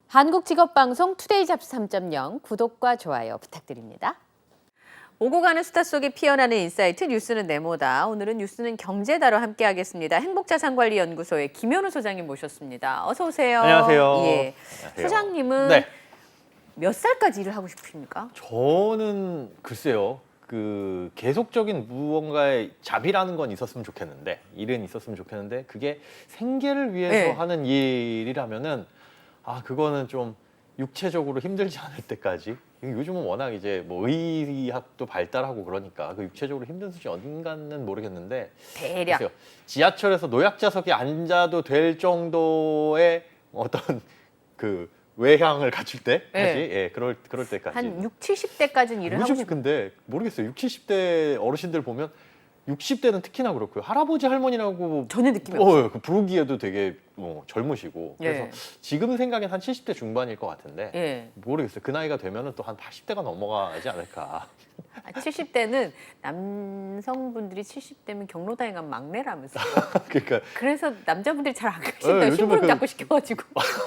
한국직업방송 투데이 잡스 3.0 구독과 좋아요 부탁드립니다. 오고 가는 수다 속에 피어나는 인사이트 뉴스는 네모다. 오늘은 뉴스는 경제다로 함께하겠습니다. 행복자산관리연구소의 김현우 소장님 모셨습니다. 어서 오세요. 안녕하세요. 예. 안녕하세요. 소장님은 네. 몇 살까지 일을 하고 싶으십니까? 저는 글쎄요. 그 계속적인 무언가의 잡이라는 건 있었으면 좋겠는데, 일은 있었으면 좋겠는데, 그게 생계를 위해서 네. 하는 일이라면은 그거는 좀 육체적으로 힘들지 않을 때까지. 요즘은 워낙 이제 뭐 의학도 발달하고 그러니까 그 육체적으로 힘든 수준이 어딘가는 모르겠는데, 대략. 글쎄요. 지하철에서 노약자석에 앉아도 될 정도의 어떤 그 외향을 갖출 때까지, 네. 예, 그럴 때까지. 한 6, 70대까지는 일을 하고 요즘 싶어요. 근데 모르겠어요. 60, 70대 어르신들 보면 60대는 특히나 그렇고요. 할아버지 할머니라고 전혀 느낌이 없어요. 그 부르기에도 되게 젊으시고. 그래서 예. 지금 생각엔 한 70대 중반일 것 같은데 예. 모르겠어요. 그 나이가 되면은 또 한 80대가 넘어가지 않을까. 70대는 남성분들이 70대면 경로당에 가면 막내라면서. 그러니까 그래서 남자분들이 잘 안 가신다. 요즘에 심부름 그- 자꾸 시켜가지고.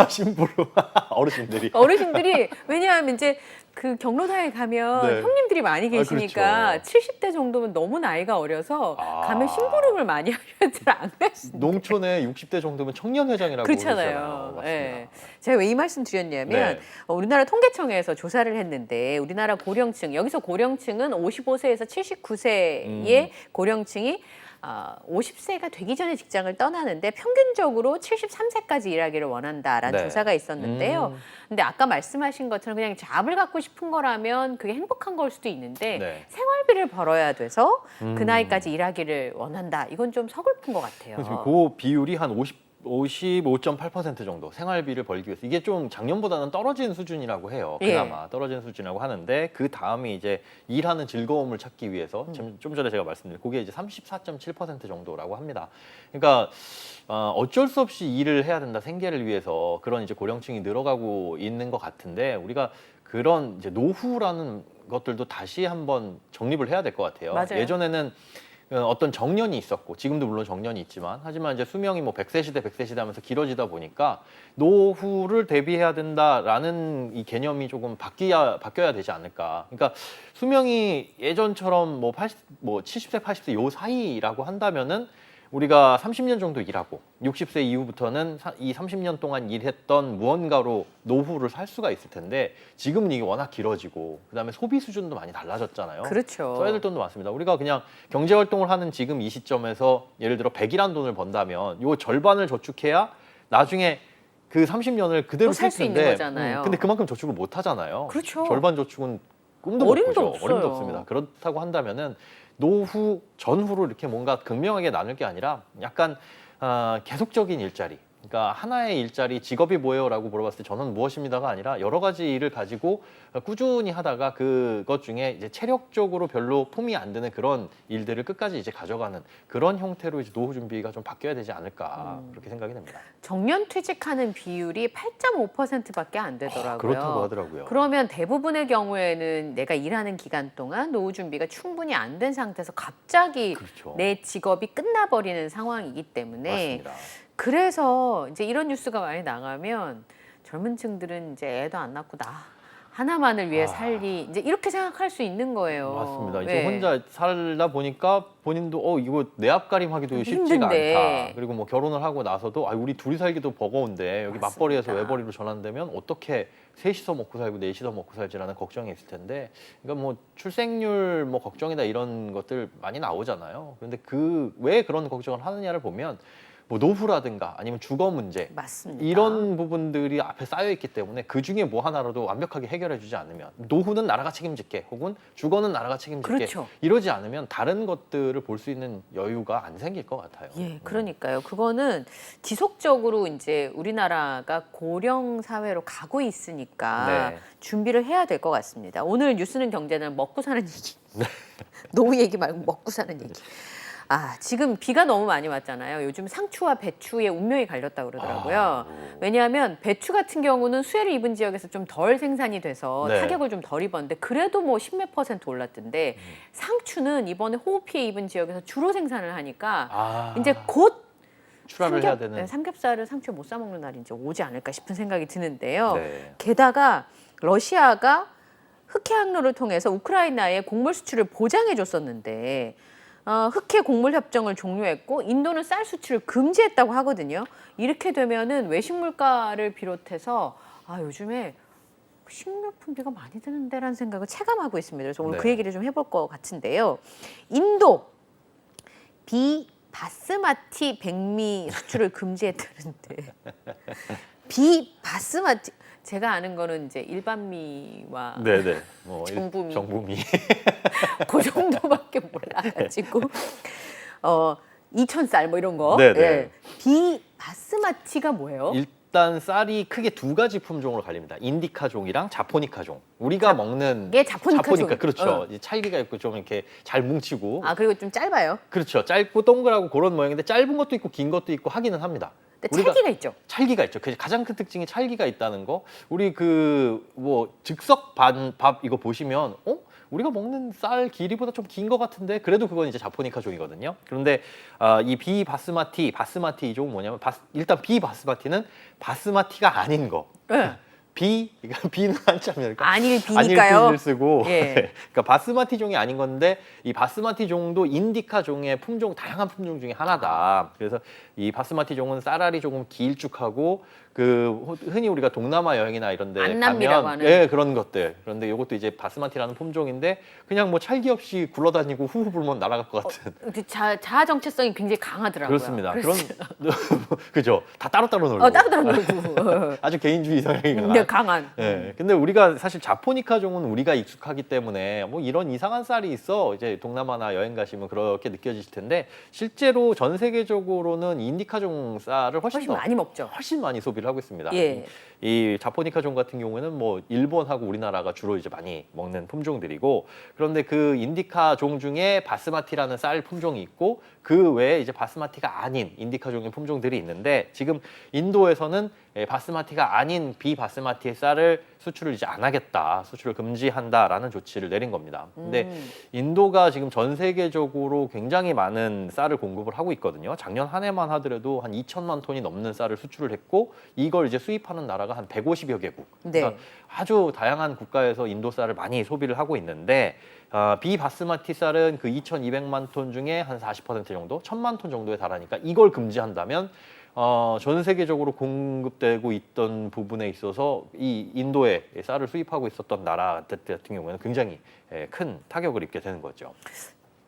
심부름 어르신들이. 어르신들이 왜냐하면 이제 그 경로당에 가면 네. 형님들이 많이 계시니까 그렇죠. 70대 정도면 너무 나이가 어려서 아. 가면 심부름을 많이 하면 잘 안 가신다. 농촌에 60대 정도면 청년회장이라고 그렇잖아요. 그러잖아요. 맞습니다. 예. 제가 왜 이 말씀 드렸냐면 네. 우리나라 통계청에서 조사를 했는데 우리나라 고령층, 여기서 고령층은 55세에서 79세의 고령층이 50세가 되기 전에 직장을 떠나는데 평균적으로 73세까지 일하기를 원한다라는 네. 조사가 있었는데요. 근데 아까 말씀하신 것처럼 그냥 잡을 갖고 싶은 거라면 그게 행복한 걸 수도 있는데 네. 생활비를 벌어야 돼서 그 나이까지 일하기를 원한다. 이건 좀 서글픈 것 같아요. 그래서 그 비율이 한 55.8% 정도 생활비를 벌기 위해서 이게 좀 작년보다는 떨어진 수준이라고 해요. 예. 그나마 떨어진 수준이라고 하는데 그 다음이 이제 일하는 즐거움을 찾기 위해서 좀 전에 제가 말씀드린 그게 이제 34.7% 정도라고 합니다. 그러니까 어쩔 수 없이 일을 해야 된다 생계를 위해서 그런 이제 고령층이 늘어가고 있는 것 같은데 우리가 그런 이제 노후라는 것들도 다시 한번 정립을 해야 될 것 같아요. 맞아요. 예전에는 어떤 정년이 있었고 지금도 물론 정년이 있지만 하지만 이제 수명이 뭐 100세 시대 100세 시대 하면서 길어지다 보니까 노후를 대비해야 된다라는 이 개념이 조금 바뀌어야 되지 않을까. 그러니까 수명이 예전처럼 뭐 70세 80세 요 사이라고 한다면은 우리가 30년 정도 일하고 60세 이후부터는 이 30년 동안 일했던 무언가로 노후를 살 수가 있을 텐데 지금은 이게 워낙 길어지고 그다음에 소비 수준도 많이 달라졌잖아요. 그렇죠. 써야 될 돈도 많습니다. 우리가 그냥 경제 활동을 하는 지금 이 시점에서 예를 들어 100이라는 돈을 번다면 요 절반을 저축해야 나중에 그 30년을 그대로 또 살 쓸 수 있는 텐데 거잖아요. 근데 그만큼 저축을 못 하잖아요. 그렇죠. 절반 저축은 꿈도 어림도 못 꾸죠. 어림도 없어요. 없습니다. 그렇다고 한다면은 노후 전후로 이렇게 뭔가 극명하게 나눌 게 아니라 약간 계속적인 일자리. 그러니까 하나의 일자리, 직업이 뭐예요?라고 물어봤을 때 저는 무엇입니다가 아니라 여러 가지 일을 가지고 꾸준히 하다가 그것 중에 이제 체력적으로 별로 폼이 안 드는 그런 일들을 끝까지 이제 가져가는 그런 형태로 이제 노후 준비가 좀 바뀌어야 되지 않을까 그렇게 생각이 됩니다. 정년 퇴직하는 비율이 8.5%밖에 안 되더라고요. 그렇다고 하더라고요. 그러면 대부분의 경우에는 내가 일하는 기간 동안 노후 준비가 충분히 안 된 상태에서 갑자기 그렇죠. 내 직업이 끝나버리는 상황이기 때문에 맞습니다. 그래서 이제 이런 뉴스가 많이 나가면 젊은 층들은 이제 애도 안 낳고 나 하나만을 위해 살리 이제 이렇게 생각할 수 있는 거예요. 맞습니다. 이제 네. 혼자 살다 보니까 본인도 이거 내 앞가림하기도 쉽지가 힘든데. 않다. 그리고 뭐 결혼을 하고 나서도 우리 둘이 살기도 버거운데 여기 맞습니다. 맞벌이에서 외벌이로 전환되면 어떻게 셋이서 먹고 살고 넷이서 먹고 살지라는 걱정이 있을 텐데 그러니까 뭐 출생률 뭐 걱정이다 이런 것들 많이 나오잖아요. 그런데 왜 그런 걱정을 하느냐를 보면 뭐 노후라든가 아니면 주거 문제 맞습니다. 이런 부분들이 앞에 쌓여 있기 때문에 그 중에 뭐 하나라도 완벽하게 해결해주지 않으면 노후는 나라가 책임질게 혹은 주거는 나라가 책임질게 그렇죠. 이러지 않으면 다른 것들을 볼 수 있는 여유가 안 생길 것 같아요. 예, 그러니까요. 그거는 지속적으로 이제 우리나라가 고령 사회로 가고 있으니까 네. 준비를 해야 될 것 같습니다. 오늘 뉴스는 경제는 먹고 사는 얘기. 노후 얘기 말고 먹고 사는 얘기. 지금 비가 너무 많이 왔잖아요. 요즘 상추와 배추의 운명이 갈렸다고 그러더라고요. 왜냐하면 배추 같은 경우는 수해를 입은 지역에서 좀 덜 생산이 돼서 네. 타격을 좀 덜 입었는데 그래도 뭐 10몇 % 올랐던데 상추는 이번에 호우 피해 입은 지역에서 주로 생산을 하니까 이제 곧 출하를 해야 되는. 삼겹살을 상추에 못 사 먹는 날이 이제 오지 않을까 싶은 생각이 드는데요. 네. 게다가 러시아가 흑해 항로를 통해서 우크라이나에 곡물 수출을 보장해 줬었는데 흑해 곡물 협정을 종료했고 인도는 쌀 수출을 금지했다고 하거든요. 이렇게 되면은 외식 물가를 비롯해서 요즘에 식료품비가 많이 드는데라는 생각을 체감하고 있습니다. 그래서 오늘 네. 그 얘기를 좀 해볼 것 같은데요. 인도 비바스마티 백미 수출을 금지했다는데 비바스마티 제가 아는 거는 이제 일반미와 네네. 뭐 정부미. 정부미. 그 정도밖에 몰라가지고 이천쌀 뭐 이런 거. 네네. 예. 비바스마티가 뭐예요? 일단 쌀이 크게 두 가지 품종으로 갈립니다. 인디카종이랑 자포니카종. 우리가 먹는 이게 자포니카종. 그렇죠. 이제 찰기가 있고 좀 이렇게 잘 뭉치고. 그리고 좀 짧아요. 그렇죠. 짧고 동그랗고 그런 모양인데 짧은 것도 있고 긴 것도 있고 하기는 합니다. 근데 우리가 찰기가 있죠. 찰기가 있죠. 그 가장 큰 특징이 찰기가 있다는 거. 우리 뭐 즉석 밥 이거 보시면 우리가 먹는 쌀 길이보다 좀 긴 것 같은데 그래도 그건 이제 자포니카종이거든요. 그런데 이 바스마티 종은 뭐냐면 일단 비바스마티는 바스마티가 아닌 거. 네. 비는 한자면니까 안일 비니까요. 안일 비를 쓰고 예. 그러니까 바스마티 종이 아닌 건데 이 바스마티 종도 인디카 종의 다양한 품종 중에 하나다. 그래서 이 바스마티 종은 쌀알이 조금 길쭉하고 흔히 우리가 동남아 여행이나 이런 데 안남미라고 가면 하는. 그런 것들. 그런데 이것도 이제 바스마티라는 품종인데 그냥 뭐 찰기 없이 굴러다니고 후후 불면 날아갈 것 같은. 자아 정체성이 굉장히 강하더라고요. 그렇습니다. 그래서 그죠. 다 따로따로 놀고. 따로 놀고. 아주 개인주의 성향이 근데 강한. 네, 근데 우리가 사실 자포니카 종은 우리가 익숙하기 때문에 뭐 이런 이상한 쌀이 있어 이제 동남아나 여행 가시면 그렇게 느껴지실 텐데 실제로 전 세계적으로는 인디카종 쌀을 훨씬 많이 먹죠. 훨씬 많이 소비를 하고 있습니다. 예. 이 자포니카 종 같은 경우에는 뭐 일본하고 우리나라가 주로 이제 많이 먹는 품종들이고 그런데 그 인디카 종 중에 바스마티라는 쌀 품종이 있고 그 외에 이제 바스마티가 아닌 인디카 종의 품종들이 있는데 지금 인도에서는 바스마티가 아닌 비바스마티의 쌀을 수출을 이제 안 하겠다, 수출을 금지한다라는 조치를 내린 겁니다. 근데 인도가 지금 전 세계적으로 굉장히 많은 쌀을 공급을 하고 있거든요. 작년 한 해만 하더라도 한 2천만 톤이 넘는 쌀을 수출을 했고 이걸 이제 수입하는 나라가 한 150여 개국. 그러니까 네. 아주 다양한 국가에서 인도 쌀을 많이 소비를 하고 있는데 비바스마티 쌀은 그 2,200만 톤 중에 한 40% 정도, 1,000만 톤 정도에 달하니까 이걸 금지한다면 전 세계적으로 공급되고 있던 부분에 있어서 이 인도에 쌀을 수입하고 있었던 나라 같은 경우에는 굉장히 큰 타격을 입게 되는 거죠.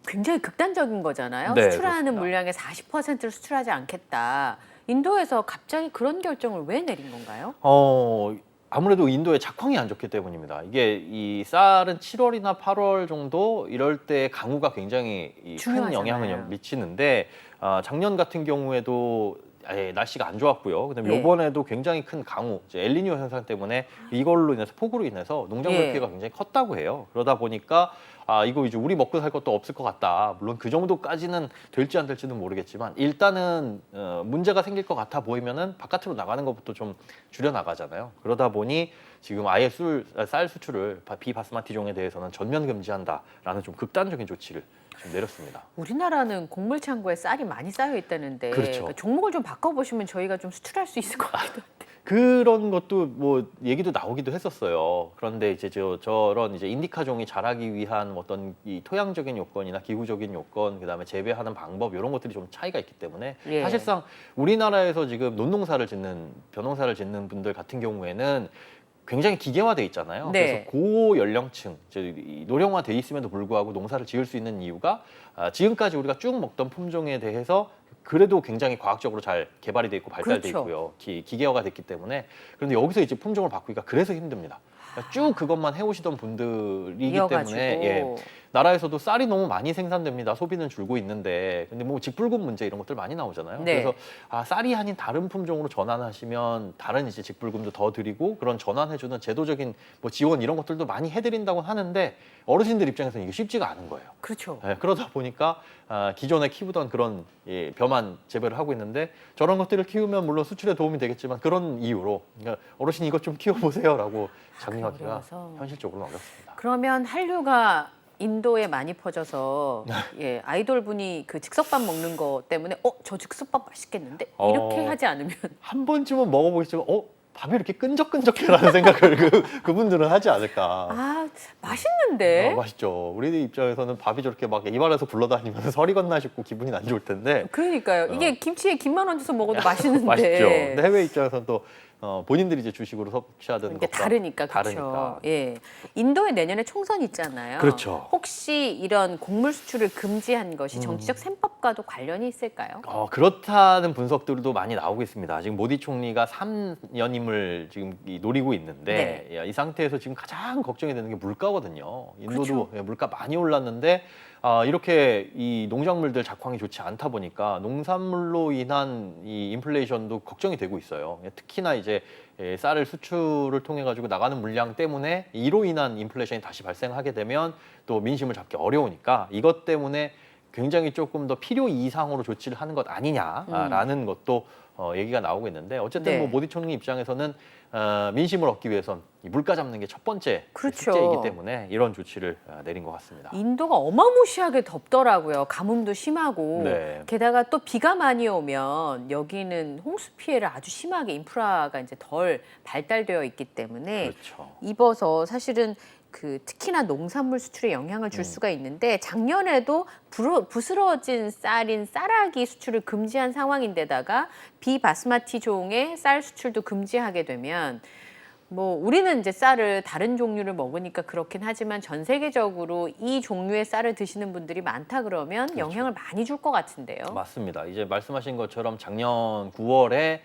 굉장히 극단적인 거잖아요. 네, 수출하는 그렇습니다. 물량의 40%를 수출하지 않겠다. 인도에서 갑자기 그런 결정을 왜 내린 건가요? 아무래도 인도의 작황이 안 좋기 때문입니다. 이게 이 쌀은 7월이나 8월 정도 이럴 때 강우가 굉장히 큰 중요하잖아요. 영향을 미치는데 작년 같은 경우에도 날씨가 안 좋았고요. 그다음에 예. 이번에도 굉장히 큰 강우, 이제 엘니뇨 현상 때문에 이걸로 인해서 폭우로 인해서 농작물 예. 피해가 굉장히 컸다고 해요. 그러다 보니까 이거 이제 우리 먹고 살 것도 없을 것 같다. 물론 그 정도까지는 될지 안 될지는 모르겠지만 일단은 문제가 생길 것 같아 보이면은 바깥으로 나가는 것부터 좀 줄여 나가잖아요. 그러다 보니 지금 아예 쌀 수출을 비바스마티 종에 대해서는 전면 금지한다라는 좀 극단적인 조치를 좀 내렸습니다. 우리나라는 곡물 창고에 쌀이 많이 쌓여 있다는데 그렇죠. 그러니까 종목을 좀 바꿔보시면 저희가 좀 수출할 수 있을 것 같기도 한데. 그런 것도 뭐 얘기도 나오기도 했었어요. 그런데 이제 저런 이제 인디카종이 자라기 위한 어떤 이 토양적인 요건이나 기후적인 요건, 그다음에 재배하는 방법 이런 것들이 좀 차이가 있기 때문에 예. 사실상 우리나라에서 지금 벼농사를 짓는 분들 같은 경우에는 굉장히 기계화돼 있잖아요. 네. 그래서 고연령층, 이제 노령화돼 있음에도 불구하고 농사를 지을 수 있는 이유가 지금까지 우리가 쭉 먹던 품종에 대해서 그래도 굉장히 과학적으로 잘 개발이 돼 있고 발달돼 그렇죠. 있고요. 기계화가 됐기 때문에. 그런데 여기서 이제 품종을 바꾸기가 그래서 힘듭니다. 그러니까 쭉 그것만 해오시던 분들이기 이어가지고. 때문에 나라에서도 쌀이 너무 많이 생산됩니다. 소비는 줄고 있는데 근데 뭐 직불금 문제 이런 것들 많이 나오잖아요. 네. 그래서 쌀이 아닌 다른 품종으로 전환하시면 다른 이제 직불금도 더 드리고 그런 전환해주는 제도적인 뭐 지원 이런 것들도 많이 해드린다고 하는데 어르신들 입장에서는 이게 쉽지가 않은 거예요. 그렇죠. 그러다 보니까 기존에 키우던 그런 벼만 재배를 하고 있는데 저런 것들을 키우면 물론 수출에 도움이 되겠지만 그런 이유로 그러니까 어르신 이것 좀 키워보세요라고 장려하기가 어려워서. 현실적으로는 어렵습니다. 그러면 한류가 인도에 많이 퍼져서 예, 아이돌 분이 그 즉석밥 먹는 거 때문에 저 즉석밥 맛있겠는데 이렇게 하지 않으면 한 번쯤은 먹어보겠지만 밥이 이렇게 끈적끈적해라는 생각을 그분들은 하지 않을까. 아 맛있는데 맛있죠. 우리 입장에서는 밥이 저렇게 막 입안에서 굴러다니면 설이 건나 싶고 기분이 안 좋을 텐데. 그러니까요. 이게 김치에 김만 얹어서 먹어도 맛있는데 맛있죠. 근데 해외 입장에서는 또 본인들이 이제 주식으로 섭취하던 이게 것과 다르니까 다르니까. 그렇죠. 예, 인도에 내년에 총선 있잖아요. 그렇죠. 혹시 이런 곡물 수출을 금지한 것이 정치적 셈법과도 관련이 있을까요? 그렇다는 분석들도 많이 나오고 있습니다. 지금 모디 총리가 3년임을 지금 노리고 있는데 이 상태에서 지금 가장 걱정이 되는 게 물가거든요. 인도도 그렇죠. 물가 많이 올랐는데 이렇게 이 농작물들 작황이 좋지 않다 보니까 농산물로 인한 이 인플레이션도 걱정이 되고 있어요. 특히나 이제 쌀을 수출을 통해 가지고 나가는 물량 때문에 이로 인한 인플레이션이 다시 발생하게 되면 또 민심을 잡기 어려우니까 이것 때문에 굉장히 조금 더 필요 이상으로 조치를 하는 것 아니냐라는 것도 얘기가 나오고 있는데 어쨌든 뭐 모디 총리 입장에서는 민심을 얻기 위해선 이 물가 잡는 게 첫 번째 그렇죠. 숙제이기 때문에 이런 조치를 내린 것 같습니다. 인도가 어마무시하게 덥더라고요. 가뭄도 심하고 네. 게다가 또 비가 많이 오면 여기는 홍수 피해를 아주 심하게 인프라가 이제 덜 발달되어 있기 때문에 그렇죠. 입어서 사실은 그 특히나 농산물 수출에 영향을 줄 수가 있는데 작년에도 부스러진 쌀인 쌀아기 수출을 금지한 상황인데다가 비바스마티 종의 쌀 수출도 금지하게 되면 뭐 우리는 이제 쌀을 다른 종류를 먹으니까 그렇긴 하지만 전 세계적으로 이 종류의 쌀을 드시는 분들이 많다 그러면 영향을 많이 줄 것 같은데요. 맞습니다. 이제 말씀하신 것처럼 작년 9월에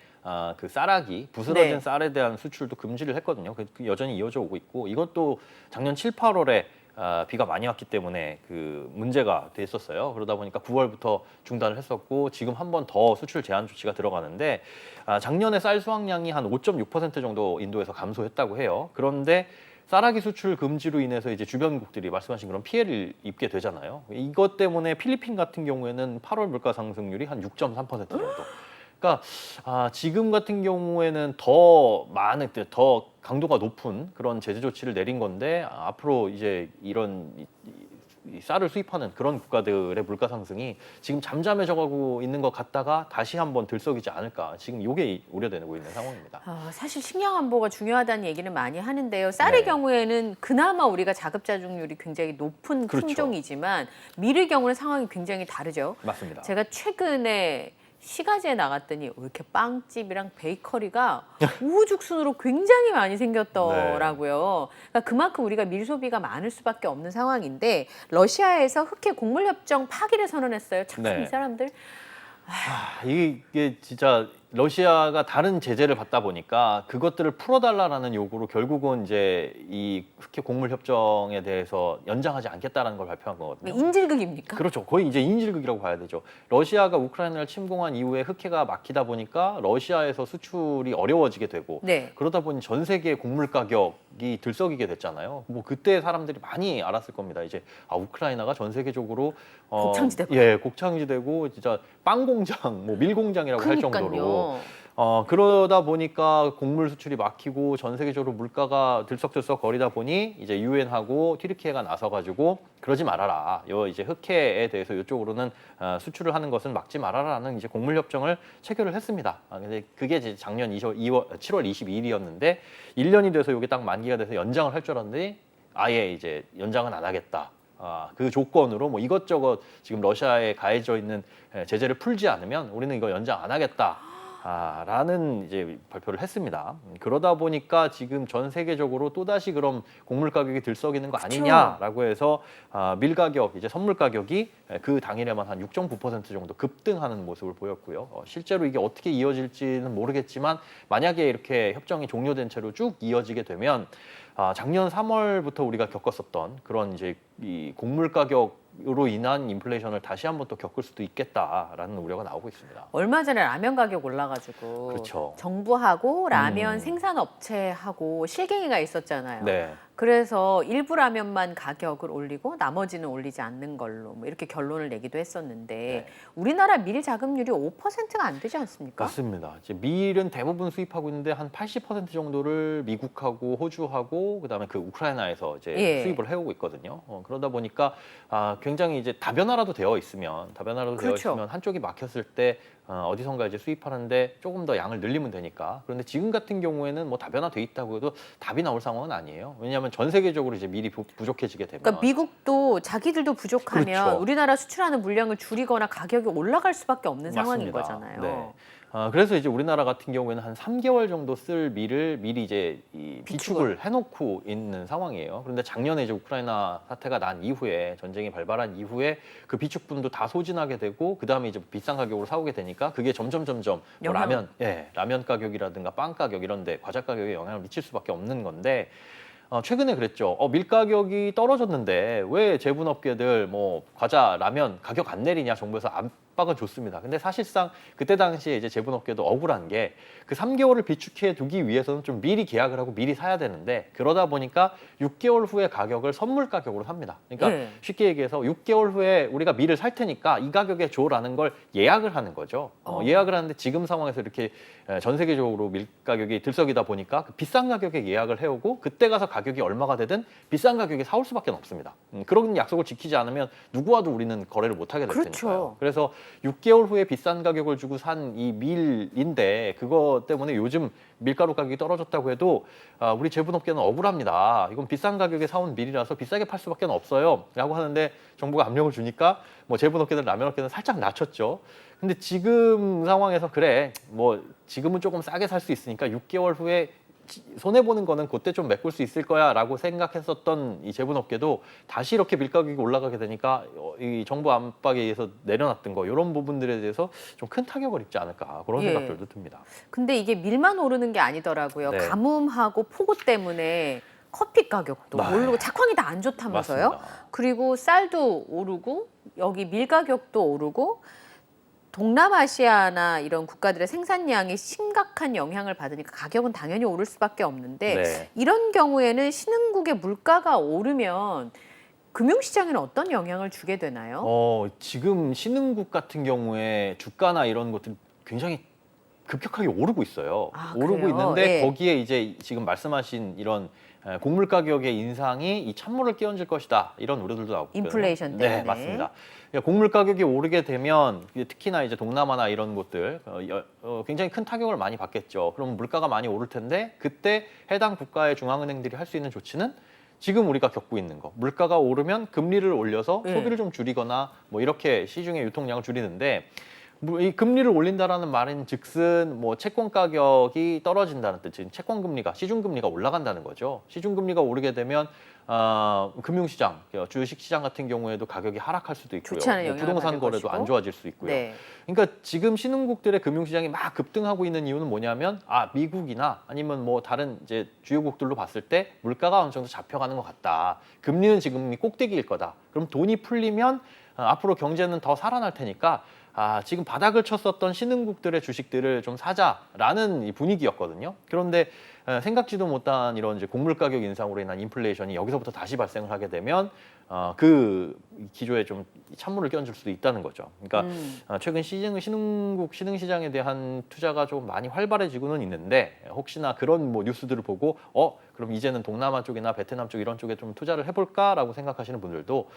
그 쌀아기 부스러진 쌀에 대한 수출도 금지를 했거든요. 그 여전히 이어져 오고 있고 이것도 작년 7, 8월에 비가 많이 왔기 때문에 그 문제가 됐었어요. 그러다 보니까 9월부터 중단을 했었고 지금 한 번 더 수출 제한 조치가 들어가는데 작년에 쌀 수확량이 한 5.6% 정도 인도에서 감소했다고 해요. 그런데 쌀아기 수출 금지로 인해서 이제 주변국들이 말씀하신 그런 피해를 입게 되잖아요. 이것 때문에 필리핀 같은 경우에는 8월 물가 상승률이 한 6.3% 정도. 그러니까 지금 같은 경우에는 더 강도가 높은 그런 제재 조치를 내린 건데 앞으로 이제 이런 이 쌀을 수입하는 그런 국가들의 물가 상승이 지금 잠잠해져가고 있는 것 같다가 다시 한번 들썩이지 않을까 지금 이게 우려되고 있는 상황입니다. 사실 식량 안보가 중요하다는 얘기는 많이 하는데요. 쌀의 경우에는 그나마 우리가 자급자족률이 굉장히 높은 그렇죠. 품종이지만 밀의 경우는 상황이 굉장히 다르죠. 맞습니다. 제가 최근에 시가지에 나갔더니 왜 이렇게 빵집이랑 베이커리가 우후죽순으로 굉장히 많이 생겼더라고요. 그러니까 그만큼 우리가 밀 소비가 많을 수밖에 없는 상황인데 러시아에서 흑해 곡물 협정 파기를 선언했어요. 참 이 사람들. 이게 진짜 러시아가 다른 제재를 받다 보니까 그것들을 풀어달라라는 요구로 결국은 이제 이 흑해 곡물 협정에 대해서 연장하지 않겠다라는 걸 발표한 거거든요. 인질극입니까? 그렇죠. 거의 이제 인질극이라고 봐야 되죠. 러시아가 우크라이나를 침공한 이후에 흑해가 막히다 보니까 러시아에서 수출이 어려워지게 되고 그러다 보니 전 세계 곡물 가격이 들썩이게 됐잖아요. 뭐 그때 사람들이 많이 알았을 겁니다. 이제 우크라이나가 전 세계적으로 곡창지대고 곡창지대고 진짜 빵 공장, 뭐 밀 공장이라고 할 정도로 그러니까요. 그러다 보니까 곡물 수출이 막히고 전 세계적으로 물가가 들썩들썩 거리다 보니 이제 유엔하고 튀르키예가 나서가지고 그러지 말아라. 이제 흑해에 대해서 이쪽으로는 수출을 하는 것은 막지 말아라라는 이제 곡물 협정을 체결을 했습니다. 근데 그게 이제 작년 7월 22일이었는데 1년이 돼서 이게 딱 만기가 돼서 연장을 할 줄 알았는데 아예 이제 연장은 안 하겠다. 그 조건으로 뭐 이것저것 지금 러시아에 가해져 있는 제재를 풀지 않으면 우리는 이거 연장 안 하겠다. 라는 이제 발표를 했습니다. 그러다 보니까 지금 전 세계적으로 또다시 그럼 곡물 가격이 들썩이는 거 아니냐라고 해서 밀 가격, 이제 선물 가격이 그 당일에만 한 6.9% 정도 급등하는 모습을 보였고요. 실제로 이게 어떻게 이어질지는 모르겠지만 만약에 이렇게 협정이 종료된 채로 쭉 이어지게 되면 작년 3월부터 우리가 겪었었던 그런 이제 이 곡물 가격으로 인한 인플레이션을 다시 한번 또 겪을 수도 있겠다라는 우려가 나오고 있습니다. 얼마 전에 라면 가격 올라가지고 그렇죠. 정부하고 라면 생산업체하고 실갱이가 있었잖아요. 네. 그래서 일부 라면만 가격을 올리고 나머지는 올리지 않는 걸로 뭐 이렇게 결론을 내기도 했었는데 네. 우리나라 밀 자급률이 5%가 안 되지 않습니까? 맞습니다. 이제 밀은 대부분 수입하고 있는데 한 80% 정도를 미국하고 호주하고 그다음에 그 우크라이나에서 이제 예. 수입을 해오고 있거든요. 그러다 보니까 굉장히 이제 다변화라도 되어 있으면 그렇죠. 한쪽이 막혔을 때 어디선가 이제 수입하는데 조금 더 양을 늘리면 되니까. 그런데 지금 같은 경우에는 뭐 다변화돼 있다고 해도 답이 나올 상황은 아니에요. 왜냐하면 전 세계적으로 이제 밀이 부족해지게 되면 그러니까 미국도 자기들도 부족하면 그렇죠. 우리나라 수출하는 물량을 줄이거나 가격이 올라갈 수밖에 없는 상황인 맞습니다. 거잖아요. 네. 그래서 이제 우리나라 같은 경우에는 한 3개월 정도 쓸 밀을 미리 이제 이 비축을 해놓고 있는 상황이에요. 그런데 작년에 이제 우크라이나 사태가 난 이후에 전쟁이 발발한 이후에 그 비축분도 다 소진하게 되고 그 다음에 이제 비싼 가격으로 사오게 되니까 그게 점점 뭐 영향. 라면 가격이라든가 빵 가격 이런데 과자 가격에 영향을 미칠 수밖에 없는 건데. 최근에 그랬죠. 밀 가격이 떨어졌는데 왜 제분업계들 뭐 과자, 라면 가격 안 내리냐 정부에서 압박은 줬습니다. 근데 사실상 그때 당시에 이제 제분업계도 억울한 게 그 3개월을 비축해 두기 위해서는 좀 미리 계약을 하고 미리 사야 되는데 그러다 보니까 6개월 후에 가격을 선물 가격으로 삽니다. 그러니까 네. 쉽게 얘기해서 6개월 후에 우리가 밀을 살 테니까 이 가격에 줘라는 걸 예약을 하는 거죠. 예약을 하는데 지금 상황에서 이렇게 전 세계적으로 밀 가격이 들썩이다 보니까 그 비싼 가격에 예약을 해오고 그때 가서 가격이 얼마가 되든 비싼 가격에 사올 수밖에 없습니다. 그런 약속을 지키지 않으면 누구와도 우리는 거래를 못 하게 될 그렇죠. 테니까요. 그래서 6개월 후에 비싼 가격을 주고 산 이 밀인데 그거 때문에 요즘 밀가루 가격이 떨어졌다고 해도 우리 제분업계는 억울합니다. 이건 비싼 가격에 사온 밀이라서 비싸게 팔 수밖에 없어요. 라고 하는데 정부가 압력을 주니까 뭐 제분업계들, 라면업계는 살짝 낮췄죠. 근데 지금 상황에서 그래 뭐 지금은 조금 싸게 살 수 있으니까 6개월 후에 손해보는 거는 그때 좀 메꿀 수 있을 거야 라고 생각했었던 이 제분업계도 다시 이렇게 밀가격이 올라가게 되니까 이 정부 압박에 의해서 내려놨던 거 이런 부분들에 대해서 좀 큰 타격을 입지 않을까 그런 예. 생각들도 듭니다. 근데 이게 밀만 오르는 게 아니더라고요. 네. 가뭄하고 폭우 때문에 커피 가격도 네. 오르고 작황이 다 안 좋다면서요. 맞습니다. 그리고 쌀도 오르고 여기 밀 가격도 오르고 동남아시아나 이런 국가들의 생산량이 심각한 영향을 받으니까 가격은 당연히 오를 수밖에 없는데 네. 이런 경우에는 신흥국의 물가가 오르면 금융시장에는 어떤 영향을 주게 되나요? 지금 신흥국 같은 경우에 주가나 이런 것들 굉장히 급격하게 오르고 있어요. 오르고 그래요? 있는데 예. 거기에 이제 지금 말씀하신 이런 곡물 가격의 인상이 이 찬물을 끼얹을 것이다 이런 우려들도 나오고 있거든요. 인플레이션 때문에. 네, 맞습니다. 곡물 가격이 오르게 되면 특히나 이제 동남아나 이런 곳들 굉장히 큰 타격을 많이 받겠죠. 그럼 물가가 많이 오를 텐데 그때 해당 국가의 중앙은행들이 할 수 있는 조치는 지금 우리가 겪고 있는 거 물가가 오르면 금리를 올려서 네. 소비를 좀 줄이거나 뭐 이렇게 시중의 유통량을 줄이는데 이 금리를 올린다라는 말인 즉슨 뭐 채권 가격이 떨어진다는 뜻인 채권 금리가 시중 금리가 올라간다는 거죠. 시중 금리가 오르게 되면 금융시장, 주식 시장 같은 경우에도 가격이 하락할 수도 있고요. 좋지 않은 뭐 영향을 부동산 받을 거래도 것이고. 안 좋아질 수 있고요. 네. 그러니까 지금 신흥국들의 금융시장이 막 급등하고 있는 이유는 뭐냐면 미국이나 아니면 뭐 다른 이제 주요국들로 봤을 때 물가가 어느 정도 잡혀가는 것 같다. 금리는 지금 꼭대기일 거다. 그럼 돈이 풀리면 앞으로 경제는 더 살아날 테니까 지금 바닥을 쳤었던 신흥국들의 주식들을 좀 사자라는 이 분위기였거든요. 그런데 생각지도 못한 이런 이제 곡물 가격 인상으로 인한 인플레이션이 여기서부터 다시 발생을 하게 되면 그 기조에 좀 찬물을 끼얹을 수도 있다는 거죠. 그러니까 최근 신흥국 신흥시장에 대한 투자가 좀 많이 활발해지고는 있는데 혹시나 그런 뭐 뉴스들을 보고 그럼 이제는 동남아 쪽이나 베트남 쪽 이런 쪽에 좀 투자를 해볼까라고 생각하시는 분들도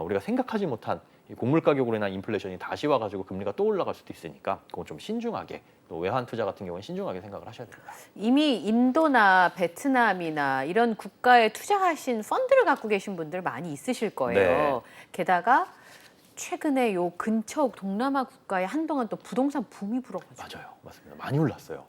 우리가 생각하지 못한 이 곡물 가격으로 인한 인플레이션이 다시 와가지고 금리가 또 올라갈 수도 있으니까 그건 좀 신중하게 또 외환 투자 같은 경우는 신중하게 생각을 하셔야 됩니다. 이미 인도나 베트남이나 이런 국가에 투자하신 펀드를 갖고 계신 분들 많이 있으실 거예요. 네. 게다가 최근에 요 근처 동남아 국가에 한동안 또 부동산 붐이 불어가지고 맞아요, 맞습니다. 많이 올랐어요.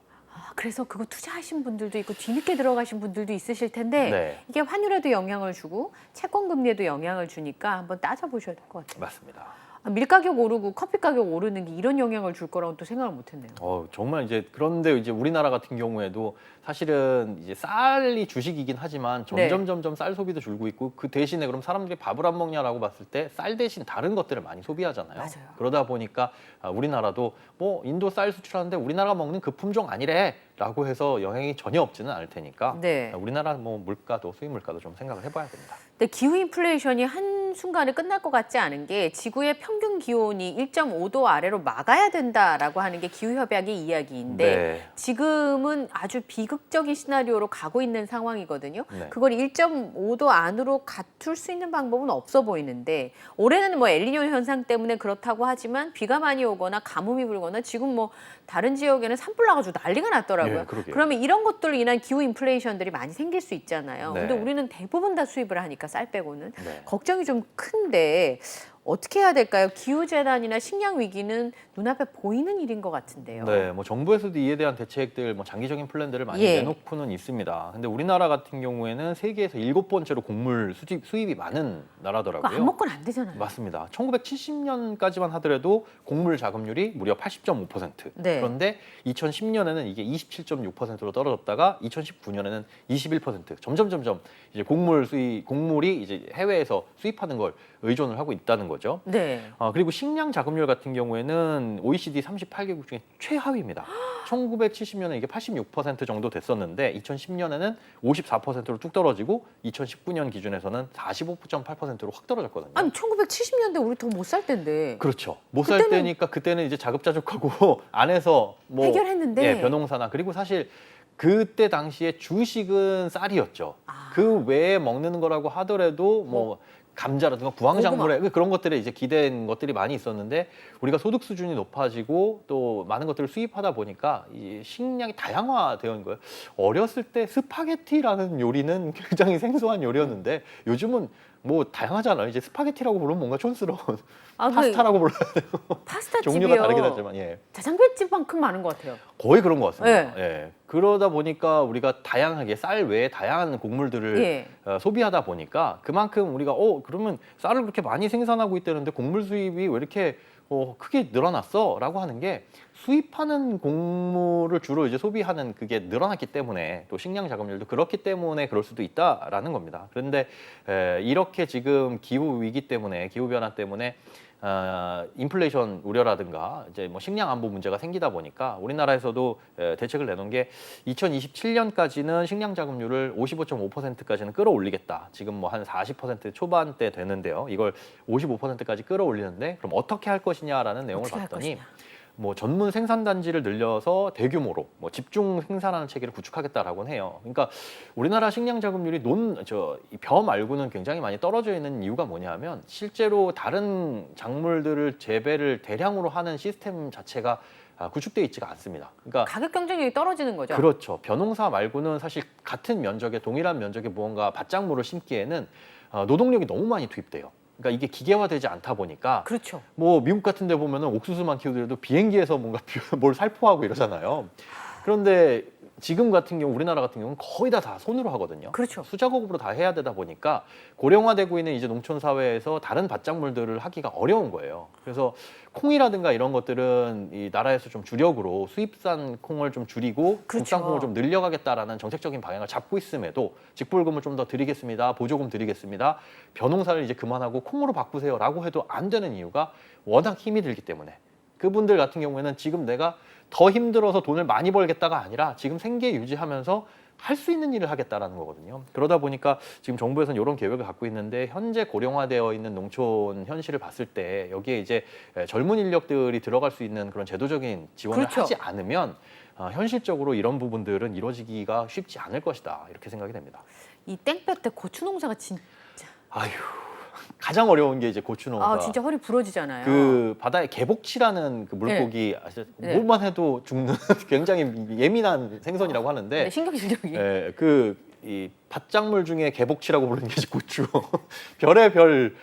그래서 그거 투자하신 분들도 있고 뒤늦게 들어가신 분들도 있으실 텐데 네. 이게 환율에도 영향을 주고 채권 금리에도 영향을 주니까 한번 따져보셔야 될 것 같아요. 맞습니다. 밀 가격 오르고 커피 가격 오르는 게 이런 영향을 줄 거라고 또 생각을 못했네요. 정말 이제 그런데 이제 우리나라 같은 경우에도 사실은 이제 쌀이 주식이긴 하지만 점점 쌀 소비도 줄고 있고 그 대신에 그럼 사람들이 밥을 안 먹냐라고 봤을 때 쌀 대신 다른 것들을 많이 소비하잖아요. 맞아요. 그러다 보니까 우리나라도 뭐 인도 쌀 수출하는데 우리나라가 먹는 그 품종 아니래. 라고 해서 영향이 전혀 없지는 않을 테니까 네. 우리나라 뭐 물가도 수입 물가도 좀 생각을 해봐야 됩니다. 근데 기후 인플레이션이 한순간에 끝날 것 같지 않은 게 지구의 평균 기온이 1.5도 아래로 막아야 된다라고 하는 게 기후협약의 이야기인데 네. 지금은 아주 비극적인 시나리오로 가고 있는 상황이거든요. 네. 그걸 1.5도 안으로 갖출 수 있는 방법은 없어 보이는데 올해는 뭐 엘니뇨 현상 때문에 그렇다고 하지만 비가 많이 오거나 가뭄이 불거나 지금 뭐 다른 지역에는 산불 나가지고 난리가 났더라고요. 예, 그러게요. 그러면 이런 것들로 인한 기후 인플레이션들이 많이 생길 수 있잖아요. 네. 근데 우리는 대부분 다 수입을 하니까 쌀 빼고는 네. 걱정이 좀 큰데 어떻게 해야 될까요? 기후재난이나 식량 위기는 눈앞에 보이는 일인 것 같은데요. 네, 뭐 정부에서도 이에 대한 대책들, 뭐 장기적인 플랜들을 많이 예. 내놓고는 있습니다. 근데 우리나라 같은 경우에는 세계에서 7번째로 곡물 수입이 많은 그거 나라더라고요. 안 먹고는 안 되잖아요. 맞습니다. 1970년까지만 하더라도 곡물 자급률이 무려 80.5%. 네. 그런데 2010년에는 이게 27.6%로 떨어졌다가 2019년에는 21%. 점점 이제 곡물이 이제 해외에서 수입하는 걸 의존을 하고 있다는 거죠. 네. 그리고 식량 자급률 같은 경우에는 OECD 38개국 중에 최하위입니다. 1970년에 이게 86% 정도 됐었는데 2010년에는 54%로 뚝 떨어지고 2019년 기준에서는 45.8%로 확 떨어졌거든요. 아니 1970년대 우리 더 못 살 때인데 그렇죠. 못 살 그때는- 때니까 그때는 이제 자급자족하고 안에서 뭐 해결했는데. 예, 벼농사나 그리고 사실 그때 당시에 주식은 쌀이었죠. 아. 그 외에 먹는 거라고 하더라도 뭐 감자라든가 구황작물에 그런 것들에 이제 기댄 것들이 많이 있었는데 우리가 소득 수준이 높아지고 또 많은 것들을 수입하다 보니까 이 식량이 다양화되어 있는 거예요. 어렸을 때 스파게티라는 요리는 굉장히 생소한 요리였는데 요즘은 뭐 다양하잖아요. 이제 스파게티라고 부르면 뭔가 촌스러운 아, 그 파스타라고 불러야 돼요. 파스타 종류가 집이요. 다르긴 하지만 예. 자장배집만큼 많은 것 같아요. 거의 그런 것 같습니다. 네. 예. 그러다 보니까 우리가 다양하게 쌀 외에 다양한 곡물들을 예. 소비하다 보니까 그만큼 우리가 그러면 쌀을 그렇게 많이 생산하고 있다는데 곡물 수입이 왜 이렇게 크게 늘어났어? 라고 하는 게 수입하는 곡물을 주로 이제 소비하는 그게 늘어났기 때문에 또 식량 자급률도 그렇기 때문에 그럴 수도 있다라는 겁니다. 그런데 이렇게 지금 기후 위기 때문에 기후 변화 때문에 인플레이션 우려라든가 이제 뭐 식량 안보 문제가 생기다 보니까 우리나라에서도 대책을 내놓은 게 2027년까지는 식량 자급률을 55.5%까지는 끌어올리겠다. 지금 뭐 한 40% 초반대 되는데요. 이걸 55%까지 끌어올리는데 그럼 어떻게 할 것이냐라는 내용을 어떻게 할 봤더니 것이냐. 뭐 전문 생산 단지를 늘려서 대규모로 뭐 집중 생산하는 체계를 구축하겠다라고 해요. 그러니까 우리나라 식량 자급률이 벼 말고는 굉장히 많이 떨어져 있는 이유가 뭐냐면 실제로 다른 작물들을 재배를 대량으로 하는 시스템 자체가 구축되어 있지가 않습니다. 그러니까 가격 경쟁력이 떨어지는 거죠. 그렇죠. 벼농사 말고는 사실 같은 면적에 동일한 면적에 무언가 밭작물을 심기에는 노동력이 너무 많이 투입돼요. 그러니까 이게 기계화되지 않다 보니까 그렇죠. 뭐 미국 같은 데 보면은 옥수수만 키우더라도 비행기에서 뭔가 뭘 살포하고 이러잖아요. 그런데 지금 같은 경우 우리나라 같은 경우는 거의 다 손으로 하거든요. 그렇죠. 수작업으로 다 해야 되다 보니까 고령화되고 있는 이제 농촌 사회에서 다른 밭작물들을 하기가 어려운 거예요. 그래서 콩이라든가 이런 것들은 이 나라에서 좀 주력으로 수입산 콩을 좀 줄이고 그렇죠. 국산 콩을 좀 늘려가겠다라는 정책적인 방향을 잡고 있음에도 직불금을 좀 더 드리겠습니다. 보조금 드리겠습니다. 벼농사를 이제 그만하고 콩으로 바꾸세요라고 해도 안 되는 이유가 워낙 힘이 들기 때문에 그분들 같은 경우에는 지금 내가 더 힘들어서 돈을 많이 벌겠다가 아니라 지금 생계 유지하면서 할 수 있는 일을 하겠다라는 거거든요. 그러다 보니까 지금 정부에서는 이런 계획을 갖고 있는데 현재 고령화되어 있는 농촌 현실을 봤을 때 여기에 이제 젊은 인력들이 들어갈 수 있는 그런 제도적인 지원을 그렇죠. 하지 않으면 현실적으로 이런 부분들은 이루어지기가 쉽지 않을 것이다 이렇게 생각이 됩니다. 이 땡볕 때 고추 농사가 아휴 가장 어려운 게 이제 고추 농사. 진짜 허리 부러지잖아요. 그 바다에 개복치라는 그 물고기 아시죠? 네. 뭘만 해도 죽는 굉장히 예민한 생선이라고 하는데 네, 신경질적이. 예, 이 밭작물 중에 개복치라고 부르는 게 이제 고추. 별의별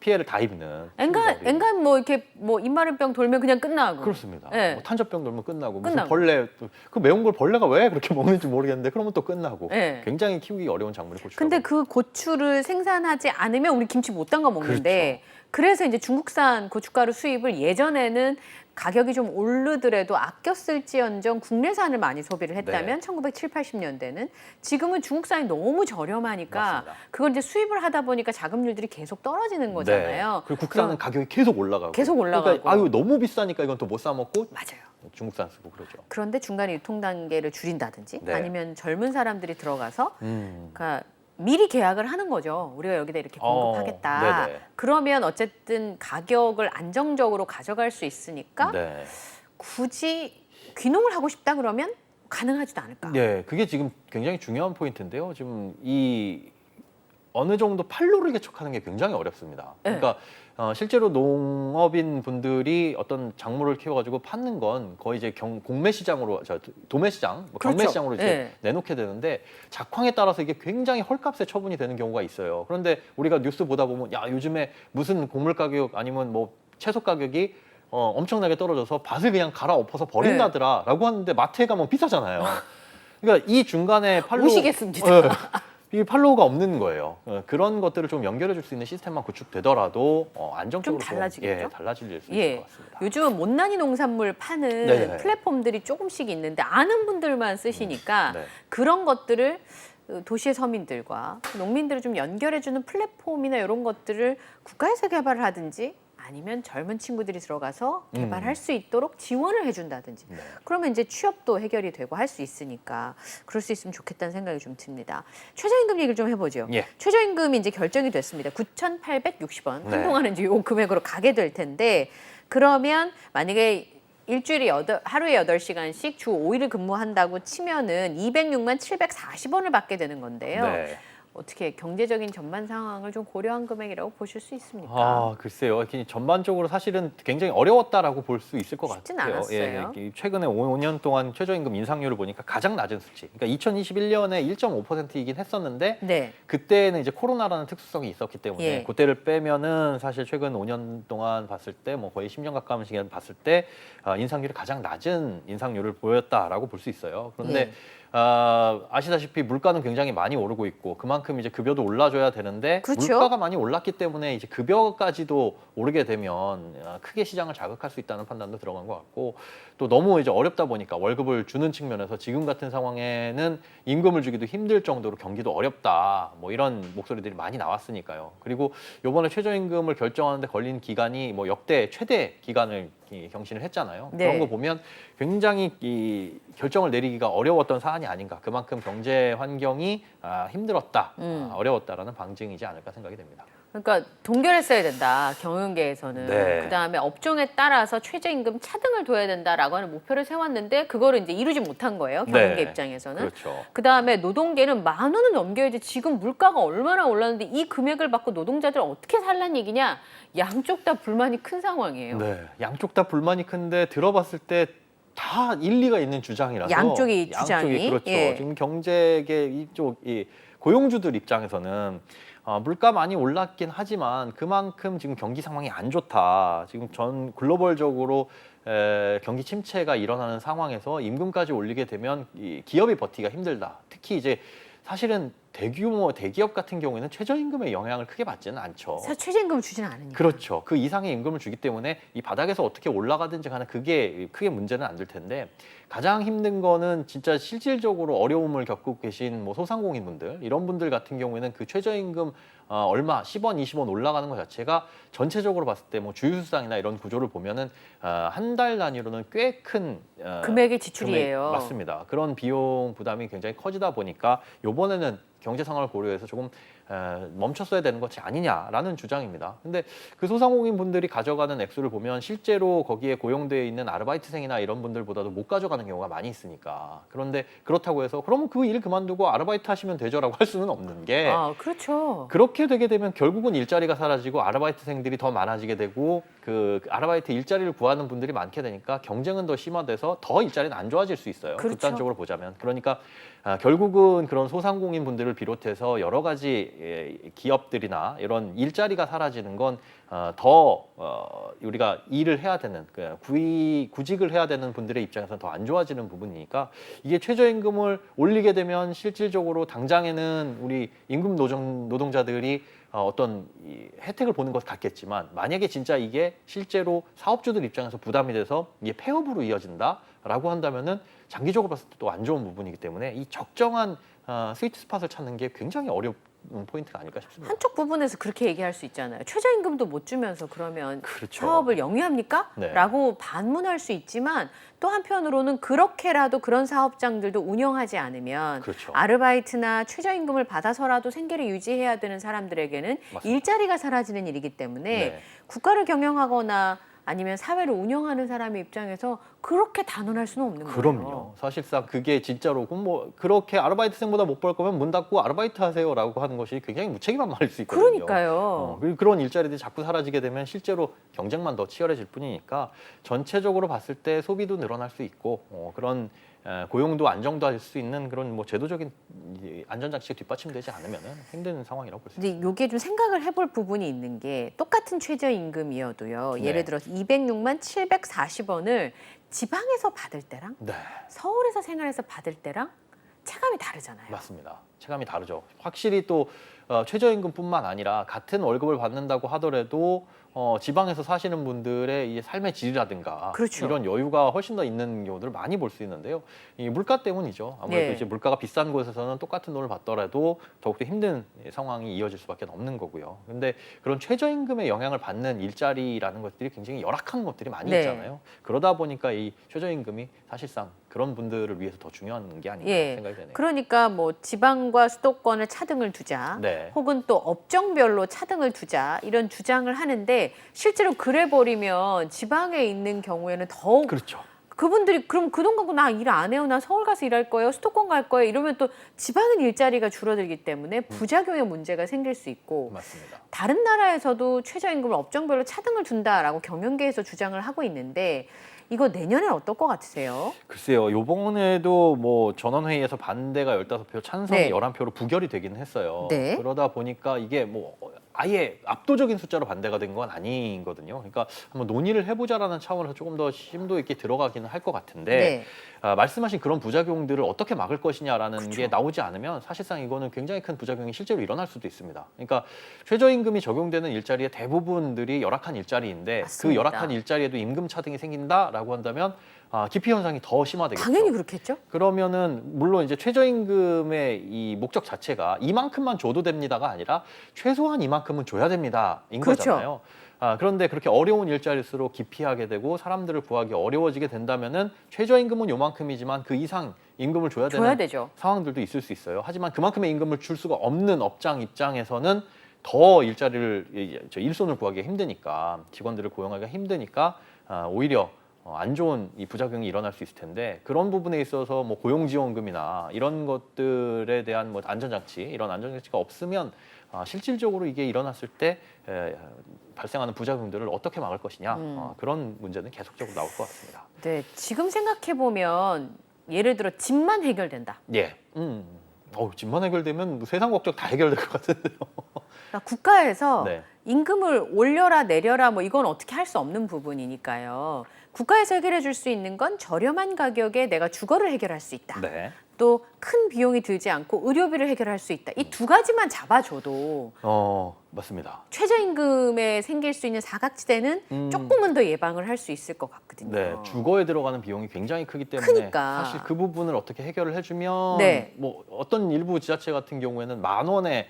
피해를 다 입는. 엔간 뭐 이렇게 뭐 입마른병 돌면 그냥 끝나고. 그렇습니다. 네. 뭐 탄저병 돌면 끝나고 무슨 끝나고. 벌레 그 매운 걸 벌레가 왜 그렇게 먹는지 모르겠는데 그러면 또 끝나고. 네. 굉장히 키우기 어려운 작물이 고추. 근데 그 고추를 생산하지 않으면 우리 김치 못 담가 먹는데 그래서 이제 중국산 고춧가루 수입을 예전에는 가격이 좀 오르더라도 아꼈을지언정 국내산을 많이 소비를 했다면 1970, 80년대는 지금은 중국산이 너무 저렴하니까 맞습니다. 그걸 이제 수입을 하다 보니까 자급률들이 계속 떨어지는 거잖아요. 그리고 국산은 가격이 계속 올라가고. 계속 올라가고. 그러니까 아유 너무 비싸니까 이건 또 못 사 먹고 맞아요. 중국산 쓰고 그러죠. 그런데 중간에 유통 단계를 줄인다든지 네. 아니면 젊은 사람들이 들어가서 그러니까 미리 계약을 하는 거죠. 우리가 여기다 이렇게 공급하겠다. 네네. 그러면 어쨌든 가격을 안정적으로 가져갈 수 있으니까 네. 굳이 귀농을 하고 싶다 그러면 가능하지도 않을까. 네, 그게 지금 굉장히 중요한 포인트인데요. 지금 이 어느 정도 판로를 개척하는 게 굉장히 어렵습니다. 그러니까 실제로 농업인 분들이 어떤 작물을 키워가지고 파는 건 거의 이제 공매 시장으로, 도매 시장, 뭐 경매 그렇죠. 시장으로 이제 내놓게 되는데 작황에 따라서 이게 굉장히 헐값에 처분이 되는 경우가 있어요. 그런데 우리가 뉴스 보다 보면 야 요즘에 무슨 곡물 가격 아니면 뭐 채소 가격이 엄청나게 떨어져서 밭을 그냥 갈아엎어서 버린다더라라고 하는데 마트에 가면 비싸잖아요. 그러니까 이 중간에 팔로 오시겠습니다. 이 팔로우가 없는 거예요. 그런 것들을 좀 연결해 줄 수 있는 시스템만 구축되더라도 안정적으로 좀 달라지겠죠? 달라질 수 있을 것 같습니다. 요즘은 못난이 농산물 파는 네네. 플랫폼들이 조금씩 있는데 아는 분들만 쓰시니까 네. 그런 것들을 도시의 서민들과 농민들을 좀 연결해주는 플랫폼이나 이런 것들을 국가에서 개발을 하든지 아니면 젊은 친구들이 들어가서 개발할 수 있도록 지원을 해준다든지 네. 그러면 이제 취업도 해결이 되고 할 수 있으니까 그럴 수 있으면 좋겠다는 생각이 좀 듭니다. 최저임금 얘기를 좀 해보죠. 예. 최저임금이 이제 결정이 됐습니다. 9,860원 네. 한동안은 이제 이 금액으로 가게 될 텐데 그러면 만약에 일주일에 하루에 8시간씩 주 5일을 근무한다고 치면은 206만 740원을 받게 되는 건데요. 네. 어떻게 경제적인 전반 상황을 좀 고려한 금액이라고 보실 수 있습니까? 아, 글쎄요. 이렇게 전반적으로 사실은 굉장히 어려웠다라고 볼 수 있을 것 쉽진 같아요. 않았어요. 최근에 5년 동안 최저임금 인상률을 보니까 가장 낮은 수치. 그러니까 2021년에 1.5%이긴 했었는데 네. 그때는 이제 코로나라는 특수성이 있었기 때문에 예. 그때를 빼면은 사실 최근 5년 동안 봤을 때 뭐 거의 10년 가까운 시간 봤을 때 인상률이 가장 낮은 인상률을 보였다라고 볼 수 있어요. 그런데 예. 아시다시피 물가는 굉장히 많이 오르고 있고 그만큼 이제 급여도 올라줘야 되는데 그렇죠. 물가가 많이 올랐기 때문에 이제 급여까지도 오르게 되면 크게 시장을 자극할 수 있다는 판단도 들어간 것 같고 또 너무 이제 어렵다 보니까 월급을 주는 측면에서 지금 같은 상황에는 임금을 주기도 힘들 정도로 경기도 어렵다 뭐 이런 목소리들이 많이 나왔으니까요. 그리고 이번에 최저임금을 결정하는데 걸린 기간이 뭐 역대 최대 기간을 경신을 했잖아요. 네. 그런 거 보면 굉장히 이 결정을 내리기가 어려웠던 사안이 아닌가. 그만큼 경제 환경이 힘들었다, 어려웠다라는 방증이지 않을까 생각이 됩니다. 그러니까 동결했어야 된다. 경영계에서는. 네. 그다음에 업종에 따라서 최저임금 차등을 둬야 된다라고 하는 목표를 세웠는데 그거를 이제 이루지 못한 거예요. 경영계 네. 입장에서는. 그렇죠. 그다음에 노동계는 10,000원은 넘겨야지 지금 물가가 얼마나 올랐는데 이 금액을 받고 노동자들 어떻게 살란 얘기냐. 양쪽 다 불만이 큰 상황이에요. 네, 양쪽 다 불만이 큰데 들어봤을 때 다 일리가 있는 주장이라서 양쪽이 주장이. 그렇죠. 예. 지금 경제계 이쪽 이 고용주들 입장에서는 물가 많이 올랐긴 하지만 그만큼 지금 경기 상황이 안 좋다. 지금 전 글로벌적으로 경기 침체가 일어나는 상황에서 임금까지 올리게 되면 이 기업이 버티기가 힘들다. 특히 이제 사실은 대규모 대기업 같은 경우에는 최저임금의 영향을 크게 받지는 않죠. 사실 최저임금을 주지는 않으니까. 그렇죠. 그 이상의 임금을 주기 때문에 이 바닥에서 어떻게 올라가든지 간에 그게 크게 문제는 안 될 텐데 가장 힘든 거는 진짜 실질적으로 어려움을 겪고 계신 뭐 소상공인분들 이런 분들 같은 경우에는 그 최저임금 얼마 10원, 20원 올라가는 것 자체가 전체적으로 봤을 때 뭐 주유수당이나 이런 구조를 보면은 한 달 단위로는 꽤 큰 금액의 지출이에요. 맞습니다. 그런 비용 부담이 굉장히 커지다 보니까 이번에는 경제 상황을 고려해서 조금 멈췄어야 되는 것이 아니냐라는 주장입니다. 근데 그 소상공인 분들이 가져가는 액수를 보면 실제로 거기에 고용되어 있는 아르바이트생이나 이런 분들보다도 못 가져가는 경우가 많이 있으니까. 그런데 그렇다고 해서 그러면 그 일 그만두고 아르바이트 하시면 되죠라고 할 수는 없는 게 그렇죠. 그렇게 되게 되면 결국은 일자리가 사라지고 아르바이트생들이 더 많아지게 되고 그 아르바이트 일자리를 구하는 분들이 많게 되니까 경쟁은 더 심화돼서 더 일자리는 안 좋아질 수 있어요. 그렇죠. 극단적으로 보자면. 그러니까 결국은 그런 소상공인 분들을 비롯해서 여러 가지 기업들이나 이런 일자리가 사라지는 건 더 우리가 일을 해야 되는 구직을 해야 되는 분들의 입장에서는 더 안 좋아지는 부분이니까 이게 최저임금을 올리게 되면 실질적으로 당장에는 우리 임금 노동자들이 어떤 혜택을 보는 것 같겠지만 만약에 진짜 이게 실제로 사업주들 입장에서 부담이 돼서 이게 폐업으로 이어진다라고 한다면은 장기적으로 봤을 때 또 안 좋은 부분이기 때문에 이 적정한 스위트 스팟을 찾는 게 굉장히 어려운 포인트가 아닐까 싶습니다. 한쪽 부분에서 그렇게 얘기할 수 있잖아요. 최저임금도 못 주면서 그러면 그렇죠. 사업을 영위합니까? 네. 라고 반문할 수 있지만 또 한편으로는 그렇게라도 그런 사업장들도 운영하지 않으면 그렇죠. 아르바이트나 최저임금을 받아서라도 생계를 유지해야 되는 사람들에게는 맞습니다. 일자리가 사라지는 일이기 때문에 네. 국가를 경영하거나 아니면 사회를 운영하는 사람의 입장에서 그렇게 단언할 수는 없는 거예요. 그럼요. 사실상 그게 진짜로 그럼 뭐 그렇게 아르바이트생보다 못 벌 거면 문 닫고 아르바이트 하세요라고 하는 것이 굉장히 무책임한 말일 수 있거든요. 그러니까요. 그리고 그런 일자리들이 자꾸 사라지게 되면 실제로 경쟁만 더 치열해질 뿐이니까 전체적으로 봤을 때 소비도 늘어날 수 있고 그런 고용도 안정될 수 있는 그런 뭐 제도적인 안전장치가 뒷받침되지 않으면 힘든 상황이라고 볼 수 있습니다. 근데 이게 좀 생각을 해볼 부분이 있는 게 똑같은 최저임금이어도요. 네. 예를 들어서 206만 740원을 지방에서 받을 때랑 네, 서울에서 생활해서 받을 때랑 체감이 다르잖아요. 맞습니다. 체감이 다르죠. 확실히 또 최저임금뿐만 아니라 같은 월급을 받는다고 하더라도 지방에서 사시는 분들의 이 삶의 질이라든가 그렇죠. 이런 여유가 훨씬 더 있는 경우들을 많이 볼 수 있는데요. 이 물가 때문이죠. 아무래도 네. 이제 물가가 비싼 곳에서는 똑같은 돈을 받더라도 더욱더 힘든 상황이 이어질 수밖에 없는 거고요. 근데 그런 최저임금의 영향을 받는 일자리라는 것들이 굉장히 열악한 것들이 많이 네. 있잖아요. 그러다 보니까 이 최저임금이 사실상 그런 분들을 위해서 더 중요한 게 아닌가 예. 생각이 되네요. 그러니까 뭐 지방과 수도권을 차등을 두자, 네. 혹은 또 업종별로 차등을 두자 이런 주장을 하는데 실제로 그래 버리면 지방에 있는 경우에는 더욱 그렇죠. 그분들이 그럼 그 돈 갖고 나 일 안 해요. 나 서울 가서 일할 거예요. 수도권 갈 거예요. 이러면 또 지방은 일자리가 줄어들기 때문에 부작용의 문제가 생길 수 있고 맞습니다. 다른 나라에서도 최저임금을 업종별로 차등을 둔다라고 경영계에서 주장을 하고 있는데 이거 내년엔 어떨 것 같으세요? 글쎄요, 요번에도 뭐 전원회의에서 반대가 15표, 찬성이 네. 11표로 부결이 되긴 했어요. 네. 그러다 보니까 이게 뭐 아예 압도적인 숫자로 반대가 된 건 아니거든요. 그러니까 한번 논의를 해보자라는 차원에서 조금 더 심도 있게 들어가기는 할 것 같은데 네. 말씀하신 그런 부작용들을 어떻게 막을 것이냐라는 그쵸. 게 나오지 않으면 사실상 이거는 굉장히 큰 부작용이 실제로 일어날 수도 있습니다. 그러니까 최저임금이 적용되는 일자리의 대부분들이 열악한 일자리인데 맞습니다. 그 열악한 일자리에도 임금 차등이 생긴다라고 한다면 기피 현상이 더 심화되겠죠. 당연히 그렇겠죠. 그러면은 물론 이제 최저임금의 이 목적 자체가 이만큼만 줘도 됩니다가 아니라 최소한 이만큼은 줘야 됩니다인 그렇죠. 거잖아요. 그런데 그렇게 어려운 일자리일수록 기피하게 되고 사람들을 구하기 어려워지게 된다면은 최저임금은 요만큼이지만 그 이상 임금을 줘야 줘야 되는 되죠. 상황들도 있을 수 있어요. 하지만 그만큼의 임금을 줄 수가 없는 업장 입장에서는 더 일자리를 일손을 구하기가 힘드니까 직원들을 고용하기가 힘드니까 오히려 안 좋은 이 부작용이 일어날 수 있을 텐데 그런 부분에 있어서 뭐 고용지원금이나 이런 것들에 대한 뭐 안전장치 이런 안전장치가 없으면 실질적으로 이게 일어났을 때 발생하는 부작용들을 어떻게 막을 것이냐 그런 문제는 계속적으로 나올 것 같습니다. 네, 지금 생각해 보면 예를 들어 집만 해결된다. 예. 집만 해결되면 세상 걱정 다 해결될 것 같은데요. 그러니까 국가에서 네. 임금을 올려라 내려라 뭐 이건 어떻게 할 수 없는 부분이니까요. 국가에서 해결해 줄 수 있는 건 저렴한 가격에 내가 주거를 해결할 수 있다. 네. 또 큰 비용이 들지 않고 의료비를 해결할 수 있다. 이 두 가지만 잡아줘도 맞습니다. 최저임금에 생길 수 있는 사각지대는 조금은 더 예방을 할 수 있을 것 같거든요. 네, 주거에 들어가는 비용이 굉장히 크기 때문에 크니까. 사실 그 부분을 어떻게 해결을 해주면 네. 뭐 어떤 일부 지자체 같은 경우에는 10,000원에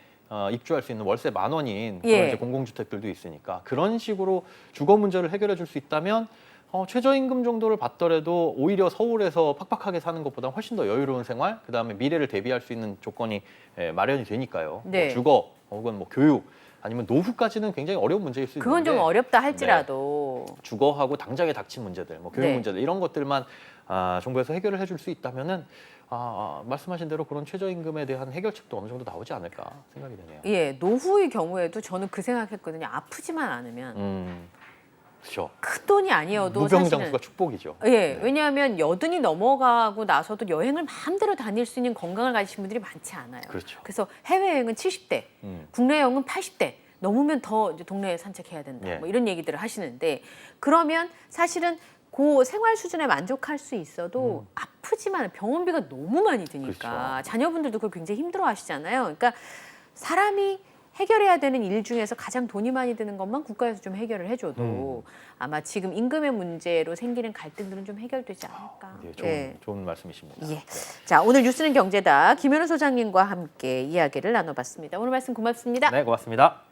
입주할 수 있는 월세 10,000원인 그런 예. 이제 공공주택들도 있으니까 그런 식으로 주거 문제를 해결해 줄 수 있다면 최저임금 정도를 받더라도 오히려 서울에서 팍팍하게 사는 것보다 훨씬 더 여유로운 생활, 그다음에 미래를 대비할 수 있는 조건이 마련이 되니까요. 네. 뭐 주거 혹은 뭐 교육 아니면 노후까지는 굉장히 어려운 문제일 수 그건 있는데 좀 어렵다 할지라도 주거하고 당장에 닥친 문제들, 뭐 교육 네. 문제들 이런 것들만 정부에서 해결을 해줄 수 있다면은 말씀하신 대로 그런 최저임금에 대한 해결책도 어느 정도 나오지 않을까 생각이 되네요. 예, 노후의 경우에도 저는 그 생각했거든요. 아프지만 않으면 그렇죠. 큰 돈이 아니어도 무병장수가 사실은 축복이죠. 예, 네. 왜냐하면 여든이 넘어가고 나서도 여행을 마음대로 다닐 수 있는 건강을 가지신 분들이 많지 않아요. 그렇죠. 그래서 해외여행은 70대, 국내 여행은 80대 넘으면 더 이제 동네에 산책해야 된다. 예. 뭐 이런 얘기들을 하시는데 그러면 사실은 그 생활 수준에 만족할 수 있어도 아프지만 병원비가 너무 많이 드니까 그렇죠. 자녀분들도 그걸 굉장히 힘들어하시잖아요. 그러니까 사람이 해결해야 되는 일 중에서 가장 돈이 많이 드는 것만 국가에서 좀 해결을 해줘도 아마 지금 임금의 문제로 생기는 갈등들은 좀 해결되지 않을까. 네, 좋은 말씀이십니다. 예. 자, 오늘 뉴스는 경제다. 김현우 소장님과 함께 이야기를 나눠봤습니다. 오늘 말씀 고맙습니다. 네, 고맙습니다.